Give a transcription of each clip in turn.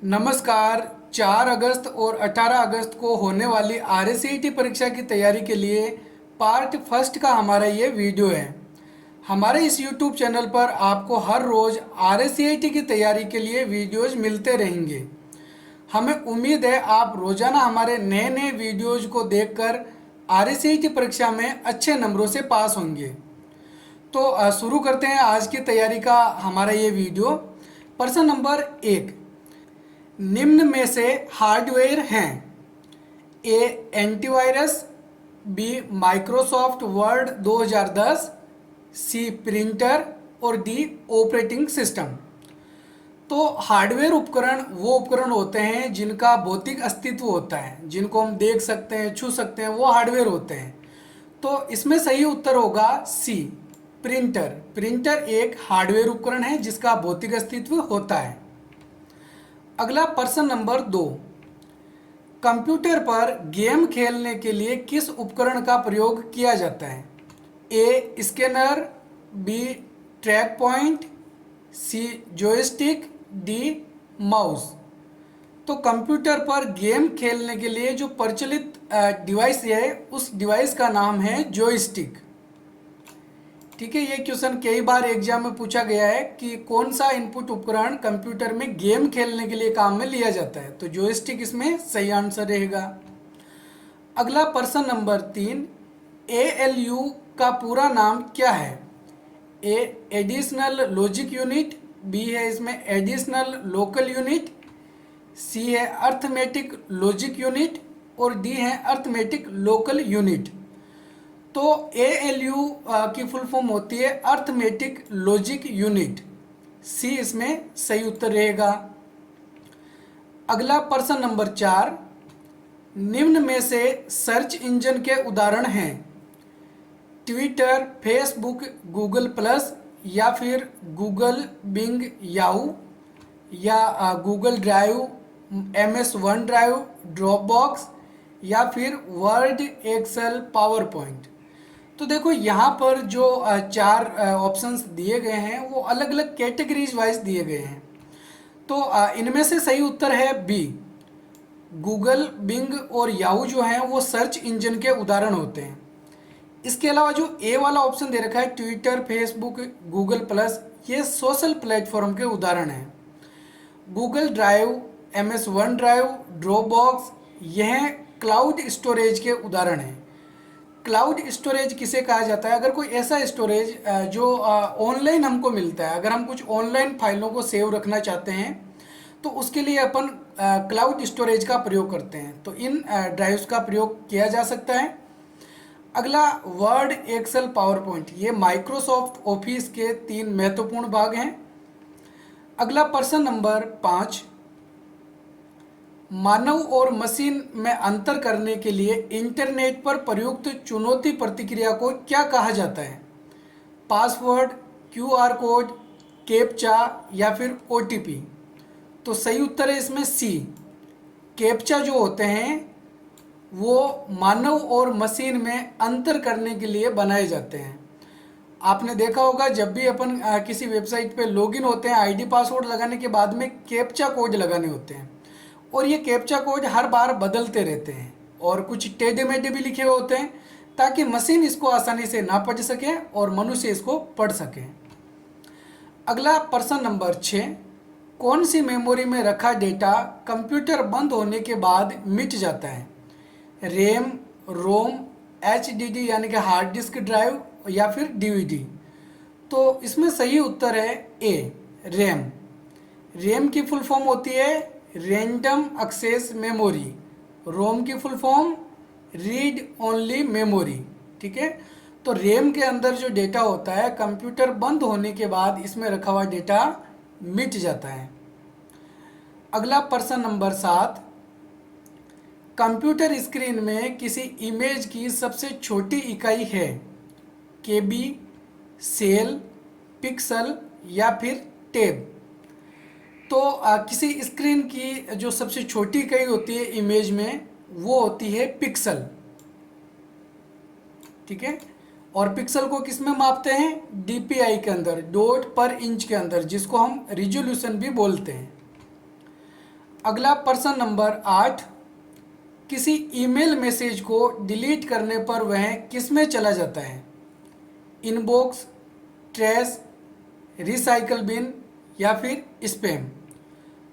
नमस्कार। 4 अगस्त और 18 अगस्त को होने वाली आरएससीईटी परीक्षा की तैयारी के लिए पार्ट फर्स्ट का हमारा ये वीडियो है। हमारे इस यूट्यूब चैनल पर आपको हर रोज़ आरएससीईटी की तैयारी के लिए वीडियोज़ मिलते रहेंगे। हमें उम्मीद है आप रोज़ाना हमारे नए नए वीडियोज़ को देखकर आरएससीईटी परीक्षा में अच्छे नंबरों से पास होंगे। तो शुरू करते हैं आज की तैयारी का हमारा ये वीडियो। प्रश्न नंबर 1, निम्न में से हार्डवेयर हैं: ए एंटीवायरस, बी माइक्रोसॉफ्ट वर्ड 2010, सी प्रिंटर और डी ऑपरेटिंग सिस्टम। तो हार्डवेयर उपकरण वो उपकरण होते हैं जिनका भौतिक अस्तित्व होता है, जिनको हम देख सकते हैं, छू सकते हैं, वो हार्डवेयर होते हैं। तो इसमें सही उत्तर होगा सी प्रिंटर। प्रिंटर एक हार्डवेयर उपकरण है जिसका भौतिक अस्तित्व होता है। अगला प्रश्न नंबर 2, कंप्यूटर पर गेम खेलने के लिए किस उपकरण का प्रयोग किया जाता है? ए स्कैनर, बी ट्रैक पॉइंट, सी जॉयस्टिक, डी माउस। तो कंप्यूटर पर गेम खेलने के लिए जो प्रचलित डिवाइस है उस डिवाइस का नाम है जॉयस्टिक। ठीक है, ये क्वेश्चन कई बार एग्जाम में पूछा गया है कि कौन सा इनपुट उपकरण कंप्यूटर में गेम खेलने के लिए काम में लिया जाता है, तो जॉयस्टिक इसमें सही आंसर रहेगा। अगला प्रश्न नंबर 3, एएलयू का पूरा नाम क्या है? A additional logic unit, B है इसमें एडिशनल लोकल यूनिट, सी है अर्थमेटिक लॉजिक यूनिट और डी है अर्थमेटिक लोकल यूनिट। तो एएलयू की फुल फॉर्म होती है अर्थमेटिक लॉजिक यूनिट। सी इसमें सही उत्तर रहेगा। अगला प्रश्न नंबर 4, निम्न में से सर्च इंजन के उदाहरण हैं: ट्विटर, फेसबुक, गूगल प्लस, या फिर गूगल बिंग, याहू, या Google drive, MS one drive, Dropbox, या फिर वर्ड, एक्सेल, पावर पॉइंट। तो देखो यहाँ पर जो 4 ऑप्शंस दिए गए हैं वो अलग अलग कैटेगरीज वाइज दिए गए हैं। तो इनमें से सही उत्तर है बी। गूगल, बिंग और याहू जो हैं वो सर्च इंजन के उदाहरण होते हैं। इसके अलावा जो ए वाला ऑप्शन दे रखा है ट्विटर, फेसबुक, गूगल प्लस, ये सोशल प्लेटफॉर्म के उदाहरण हैं। Google drive, MS one drive, Dropbox, यह क्लाउड स्टोरेज के उदाहरण हैं। क्लाउड स्टोरेज किसे कहा जाता है? अगर कोई ऐसा स्टोरेज जो ऑनलाइन हमको मिलता है, अगर हम कुछ ऑनलाइन फाइलों को सेव रखना चाहते हैं तो उसके लिए अपन क्लाउड स्टोरेज का प्रयोग करते हैं। तो इन ड्राइव्स का प्रयोग किया जा सकता है। अगला वर्ड, एक्सेल, पावर पॉइंट, ये माइक्रोसॉफ्ट ऑफिस के 3 महत्वपूर्ण भाग हैं। अगला प्रश्न नंबर 5, मानव और मशीन में अंतर करने के लिए इंटरनेट पर प्रयुक्त चुनौती प्रतिक्रिया को क्या कहा जाता है? पासवर्ड, क्यूआर कोड, कैप्चा, या फिर ओटीपी। तो सही उत्तर है इसमें सी। कैप्चा जो होते हैं वो मानव और मशीन में अंतर करने के लिए बनाए जाते हैं। आपने देखा होगा जब भी अपन किसी वेबसाइट पे लॉगिन होते हैं, आईडी पासवर्ड लगाने के बाद में कैप्चा कोड लगाने होते हैं और ये कैप्चा कोड हर बार बदलते रहते हैं और कुछ टेढ़े मेढ़े भी लिखे हुए होते हैं ताकि मशीन इसको आसानी से ना पढ़ सके और मनुष्य इसको पढ़ सके। अगला प्रश्न नंबर 6, कौन सी मेमोरी में रखा डेटा कंप्यूटर बंद होने के बाद मिट जाता है? रैम, रोम, एचडीडी यानी कि हार्ड डिस्क ड्राइव, या फिर डीवीडी। तो इसमें सही उत्तर है ए रैम। रैम की फुल फॉर्म होती है रैंडम एक्सेस मेमोरी। रोम की full form read only memory. ठीक है, तो रैम के अंदर जो डेटा होता है कंप्यूटर बंद होने के बाद इसमें रखा हुआ डेटा मिट जाता है। अगला प्रश्न नंबर 7, कंप्यूटर स्क्रीन में किसी इमेज की सबसे छोटी इकाई है? केबी, सेल, पिक्सल, या फिर टेब। तो किसी स्क्रीन की जो सबसे छोटी इकाई होती है इमेज में वो होती है पिक्सल। ठीक है, और पिक्सल को किस में मापते हैं? डीपीआई के अंदर, डॉट पर इंच के अंदर, जिसको हम रिजोल्यूशन भी बोलते हैं। अगला प्रश्न नंबर 8, किसी ईमेल मैसेज को डिलीट करने पर वह किस में चला जाता है? इनबॉक्स, ट्रैश, रिसाइकल बिन या फिर स्पैम।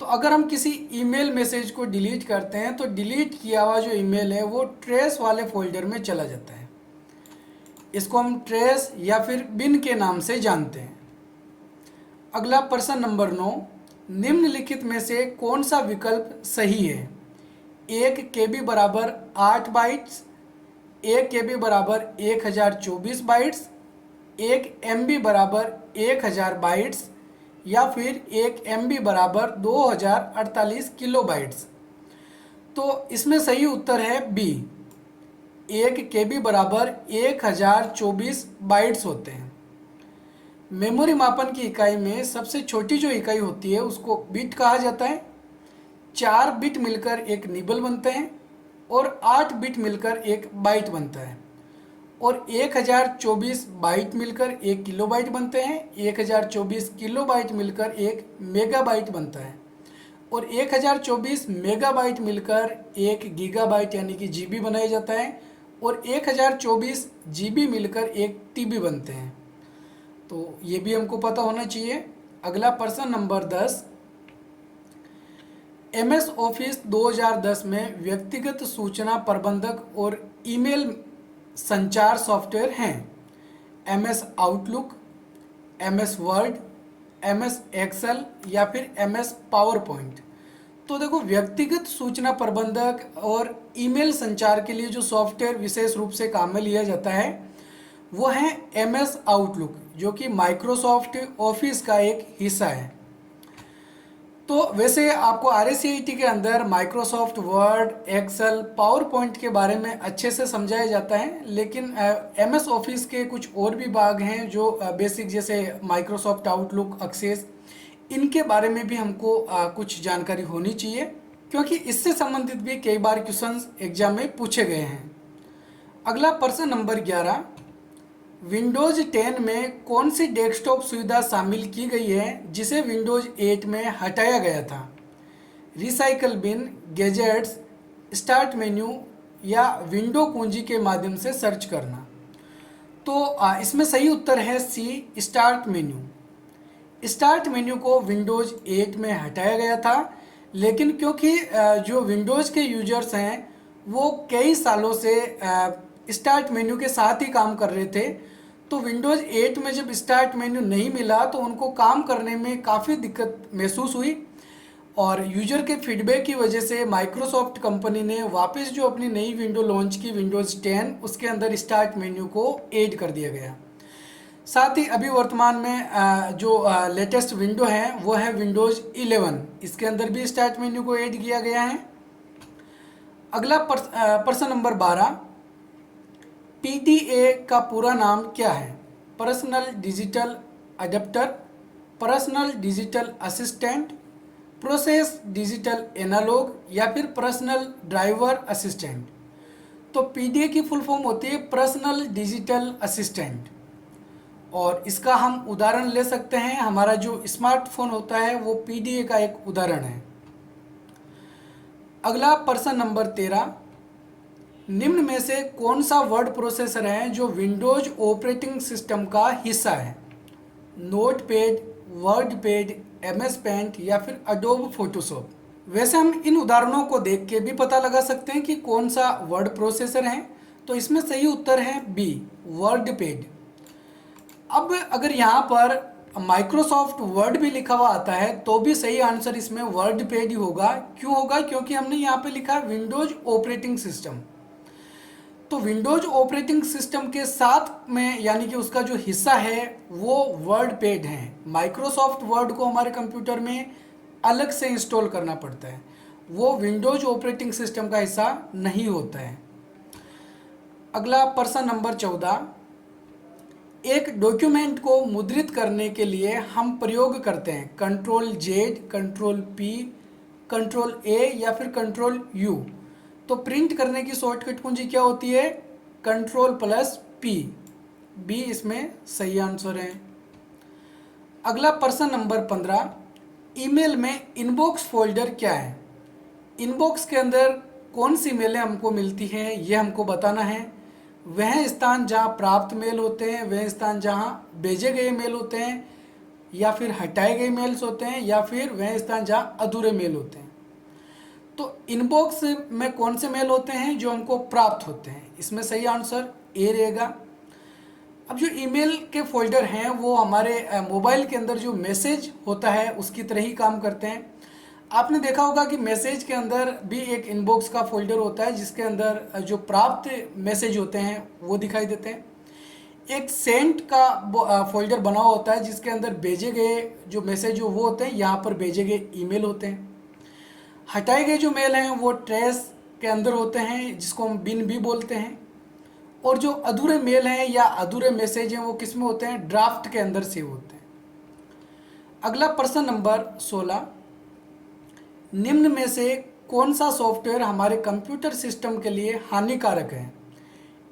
तो अगर हम किसी ईमेल मैसेज को डिलीट करते हैं तो डिलीट किया हुआ जो ईमेल है वो ट्रैश वाले फोल्डर में चला जाता है। इसको हम ट्रैश या फिर बिन के नाम से जानते हैं। अगला प्रश्न नंबर 9, निम्नलिखित में से कौन सा विकल्प सही है? 1 KB बराबर 8 बाइट्स, 1 KB बराबर 1024 बाइट्स, 1 MB बराबर 1000 बाइट्स या फिर 1 MB बराबर 2048 किलोबाइट्स। तो इसमें सही उत्तर है बी, 1 KB बराबर 1024 बाइट्स होते हैं। मेमोरी मापन की इकाई में सबसे छोटी जो इकाई होती है उसको बिट कहा जाता है। 4 बिट मिलकर एक निबल बनते हैं और 8 बिट मिलकर एक बाइट बनता है और 1024 बाइट मिलकर 1 किलोबाइट बनते हैं। 1024 किलोबाइट मिलकर 1 मेगाबाइट बनता है और 1024 मेगाबाइट मिलकर 1 गीगाबाइट यानी कि जीबी बनाया जाता है और 1024 जीबी मिलकर 1 टीबी बनते हैं। तो ये भी हमको पता होना चाहिए। अगला प्रश्न नंबर 10, MS ऑफिस 2010 में व्यक्तिगत सूचना प्रबंधक और ईमेल संचार सॉफ्टवेयर हैं। MS Outlook, MS Word, MS Excel या फिर MS पावर पॉइंट। तो देखो, व्यक्तिगत सूचना प्रबंधक और ईमेल संचार के लिए जो सॉफ्टवेयर विशेष रूप से काम में लिया जाता है वो है MS आउटलुक, जो कि माइक्रोसॉफ्ट ऑफिस का एक हिस्सा है। तो वैसे आपको RSCIT के अंदर Microsoft Word, Excel, PowerPoint के बारे में अच्छे से समझाया जाता है, लेकिन MS ऑफिस के कुछ और भी भाग हैं जो बेसिक, जैसे माइक्रोसॉफ्ट आउटलुक, एक्सेस, इनके बारे में भी हमको कुछ जानकारी होनी चाहिए, क्योंकि इससे संबंधित भी कई बार क्वेश्चंस एग्जाम में पूछे गए हैं। अगला प्रश्न नंबर 11, विंडोज 10 में कौन सी डेस्कटॉप सुविधा शामिल की गई है जिसे विंडोज 8 में हटाया गया था? Recycle bin, gadgets, start menu या विंडो कुंजी के माध्यम से सर्च करना। तो इसमें सही उत्तर है सी, स्टार्ट मेन्यू। स्टार्ट मेन्यू को विंडोज 8 में हटाया गया था, लेकिन क्योंकि जो विंडोज़ के यूजर्स हैं वो कई सालों से स्टार्ट मेन्यू के साथ ही काम कर रहे थे, तो विंडोज़ 8 में जब स्टार्ट मेन्यू नहीं मिला तो उनको काम करने में काफ़ी दिक्कत महसूस हुई और यूजर के फीडबैक की वजह से माइक्रोसॉफ्ट कंपनी ने वापस जो अपनी नई विंडो लॉन्च की, विंडोज़ 10, उसके अंदर स्टार्ट मेन्यू को ऐड कर दिया गया। साथ ही अभी वर्तमान में जो लेटेस्ट विंडो है वो है विंडोज़ 11, इसके अंदर भी स्टार्ट मेन्यू को ऐड किया गया है। अगला प्रश्न नंबर 12, PDA का पूरा नाम क्या है? Personal digital adapter, personal digital assistant, process digital analog या फिर पर्सनल ड्राइवर असिस्टेंट। तो PDA की फुल फॉर्म होती है पर्सनल डिजिटल असिस्टेंट, और इसका हम उदाहरण ले सकते हैं, हमारा जो स्मार्टफोन होता है वो PDA का एक उदाहरण है। अगला प्रश्न नंबर 13, निम्न में से कौन सा वर्ड प्रोसेसर है जो विंडोज ऑपरेटिंग सिस्टम का हिस्सा है? नोटपैड, वर्डपैड, MS पेंट या फिर एडोब फोटोशॉप। वैसे हम इन उदाहरणों को देख के भी पता लगा सकते हैं कि कौन सा वर्ड प्रोसेसर है, तो इसमें सही उत्तर है बी, वर्डपैड। अब अगर यहाँ पर माइक्रोसॉफ्ट वर्ड भी लिखा हुआ आता है तो भी सही आंसर इसमें वर्डपैड ही होगा। क्यों होगा? क्योंकि हमने यहाँ पे लिखा है विंडोज ऑपरेटिंग सिस्टम, तो विंडोज ऑपरेटिंग सिस्टम के साथ में यानी कि उसका जो हिस्सा है वो वर्डपैड है। माइक्रोसॉफ्ट वर्ड को हमारे कंप्यूटर में अलग से इंस्टॉल करना पड़ता है, वो विंडोज ऑपरेटिंग सिस्टम का हिस्सा नहीं होता है। अगला प्रश्न नंबर 14, एक डॉक्यूमेंट को मुद्रित करने के लिए हम प्रयोग करते हैं Ctrl+Z, Ctrl+P, Ctrl+A या फिर Ctrl+U। तो प्रिंट करने की शॉर्टकट कुंजी क्या होती है? Ctrl+P। बी इसमें सही आंसर है। अगला प्रश्न नंबर 15, ईमेल में इनबॉक्स फोल्डर क्या है? इनबॉक्स के अंदर कौन सी मेलें हमको मिलती हैं ये हमको बताना है। वह स्थान जहाँ प्राप्त मेल होते हैं, वह स्थान जहाँ भेजे गए मेल होते हैं, या फिर हटाए गए मेल्स होते हैं, या फिर वह स्थान जहाँ अधूरे मेल होते हैं। तो इनबॉक्स में कौन से मेल होते हैं जो हमको प्राप्त होते हैं, इसमें सही आंसर ए रहेगा। अब जो ईमेल के फोल्डर हैं वो हमारे मोबाइल के अंदर जो मैसेज होता है उसकी तरह ही काम करते हैं। आपने देखा होगा कि मैसेज के अंदर भी एक इनबॉक्स का फोल्डर होता है जिसके अंदर जो प्राप्त मैसेज होते हैं वो दिखाई देते हैं। एक सेंट का फोल्डर बना हुआ होता है जिसके अंदर भेजे गए जो मैसेज वो होते हैं, यहाँ पर भेजे गए ईमेल होते हैं। हटाए गए जो मेल हैं वो ट्रेस के अंदर होते हैं जिसको हम बिन भी बोलते हैं। और जो अधूरे मेल हैं या अधूरे मैसेज हैं वो किस में होते हैं, ड्राफ्ट के अंदर सेव होते हैं। अगला प्रश्न नंबर 16, निम्न में से कौन सा सॉफ्टवेयर हमारे कंप्यूटर सिस्टम के लिए हानिकारक है,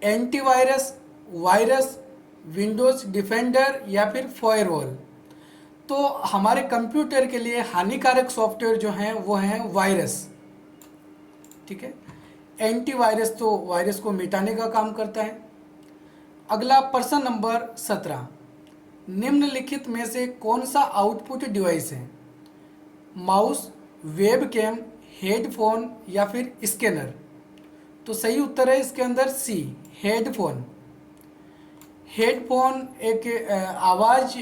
एंटीवायरस, वायरस, विंडोज डिफेंडर या फिर फायरवॉल। तो हमारे कंप्यूटर के लिए हानिकारक सॉफ्टवेयर जो हैं वो हैं वायरस। ठीक है, एंटीवायरस तो वायरस को मिटाने का काम करता है। अगला प्रश्न नंबर 17, निम्नलिखित में से कौन सा आउटपुट डिवाइस है, माउस, वेबकैम, हेडफोन या फिर स्कैनर। तो सही उत्तर है इसके अंदर सी, हेडफोन। हेडफोन एक आवाज़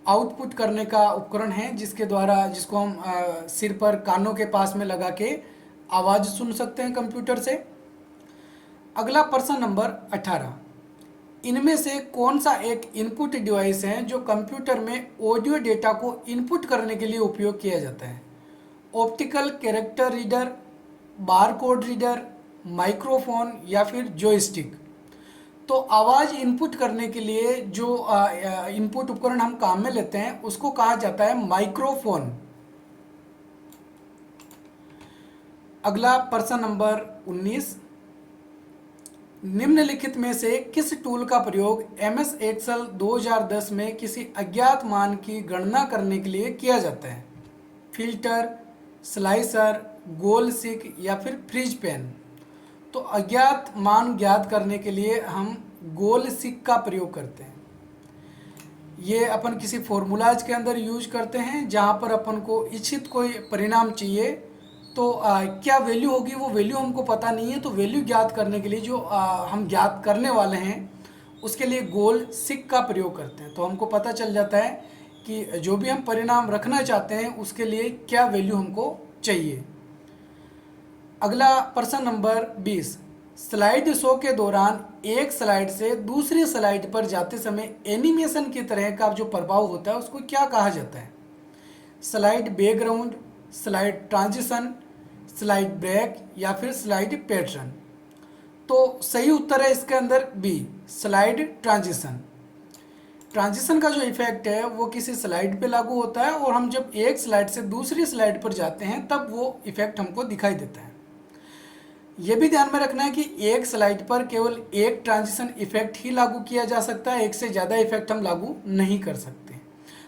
आउटपुट करने का उपकरण है जिसको हम सिर पर कानों के पास में लगा के आवाज़ सुन सकते हैं कंप्यूटर से। अगला प्रश्न नंबर 18, इनमें से कौन सा एक इनपुट डिवाइस है जो कंप्यूटर में ऑडियो डेटा को इनपुट करने के लिए उपयोग किया जाता है, optical character reader, barcode reader, microphone या फिर जॉयस्टिक। तो आवाज़ इनपुट करने के लिए जो इनपुट उपकरण हम काम में लेते हैं उसको कहा जाता है माइक्रोफोन। अगला प्रश्न नंबर 19, निम्नलिखित में से किस टूल का प्रयोग MS एक्सेल 2010 में किसी अज्ञात मान की गणना करने के लिए किया जाता है, फिल्टर, स्लाइसर, गोल सिक या फिर फ्रीज पेन। तो अज्ञात मान ज्ञात करने के लिए हम गोल सिक का प्रयोग करते हैं। ये अपन किसी फॉर्मूलाज के अंदर यूज करते हैं जहाँ पर अपन को इच्छित कोई परिणाम चाहिए, तो क्या वैल्यू होगी वो वैल्यू हमको पता नहीं है, तो वैल्यू ज्ञात करने के लिए जो हम ज्ञात करने वाले हैं उसके लिए गोल सिक का प्रयोग करते हैं। तो हमको पता चल जाता है कि जो भी हम परिणाम रखना चाहते हैं उसके लिए क्या वैल्यू हमको चाहिए। अगला प्रश्न नंबर 20, स्लाइड शो के दौरान एक स्लाइड से दूसरी स्लाइड पर जाते समय एनिमेशन की तरह का जो प्रभाव होता है उसको क्या कहा जाता है, slide background, slide transition, slide break या फिर स्लाइड पैटर्न। तो सही उत्तर है इसके अंदर बी, स्लाइड ट्रांजिशन। ट्रांजिशन का जो इफेक्ट है वो किसी स्लाइड पे लागू होता है और हम जब एक स्लाइड से दूसरी स्लाइड पर जाते हैं तब वो इफेक्ट हमको दिखाई देता है। ये भी ध्यान में रखना है कि एक स्लाइड पर केवल एक ट्रांजिशन इफेक्ट ही लागू किया जा सकता है, एक से ज़्यादा इफेक्ट हम लागू नहीं कर सकते।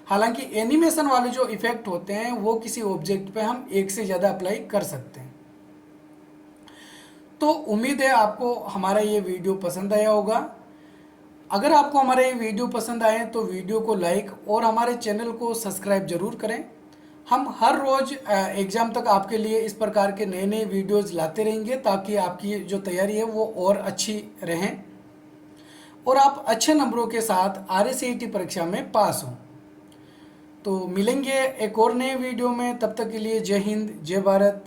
हालांकि एनिमेशन वाले जो इफेक्ट होते हैं वो किसी ऑब्जेक्ट पे हम एक से ज़्यादा अप्लाई कर सकते हैं। तो उम्मीद है आपको हमारा ये वीडियो पसंद आया होगा। अगर आपको हमारा ये वीडियो पसंद आए तो वीडियो को लाइक और हमारे चैनल को सब्सक्राइब जरूर करें। हम हर रोज़ एग्ज़ाम तक आपके लिए इस प्रकार के नए नए वीडियोज़ लाते रहेंगे ताकि आपकी जो तैयारी है वो और अच्छी रहें और आप अच्छे नंबरों के साथ RACET परीक्षा में पास हों। तो मिलेंगे एक और नए वीडियो में, तब तक के लिए जय हिंद, जय भारत।